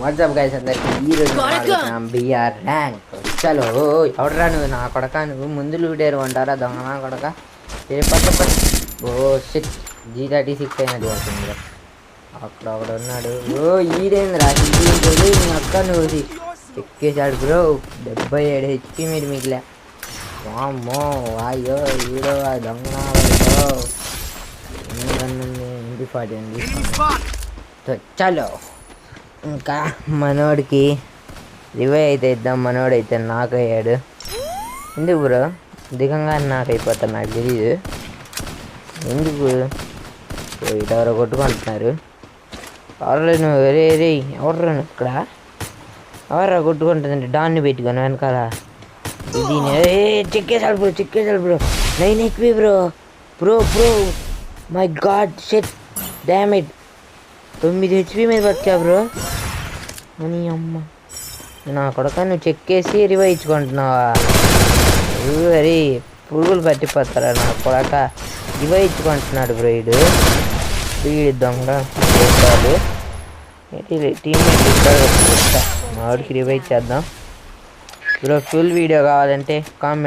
WhatsApp guys అందరికి ఈరోజు BR rank చలో ఎవడరా నువ్వు నా కొడక నువ్వు ముందు లూడేరు అంటారా దొంగ నా కొడక ఓ షిట్ G36 అయినది వస్తుంది అక్కడ ఒకడు ఉన్నాడు. ఓ ఈడేంద్రా నీ అక్క నువ్వు ఎక్కేసాడు బ్రో. 77 HP మీరు మిగిలే వామ్మో అయ్యో ఈడో దొంగ బ్రో. ఇంటి అండి చలో ఇంకా మనోడికి రివైవ్ అయితే ఇద్దాం. మనోడైతే నాకు అయ్యాడు. ఎందుకు బ్రో దిగంగా నాకు అయిపోతారు నాకు తెలియదు ఎందుకు. ఎవరో కొట్టుకుంటున్నారు. ఎవరు వేరే ఎవరు ఇక్కడ ఎవరా కొట్టుకుంటుందండి డాన్ని పెట్టుకొని వెనకాల ఇది చెక్కేసాడు bro 9 HP bro bro bro my God shit damage 9 HP మీద బతికా బ్రో అని అమ్మ నా కొడక నువ్వు చెక్కేసి రివైవ్ ఇచ్చుకుంటున్నావా? అరే పురుగులు పట్టిపోతారా నా కొడక రివైవ్ ఇచ్చుకుంటున్నాడు బ్రో. వీడు దొంగ టీమ్మేట్ వాడికి రివైవ్ చేద్దాం బ్రో. ఫుల్ వీడియో కావాలంటే కామెంట్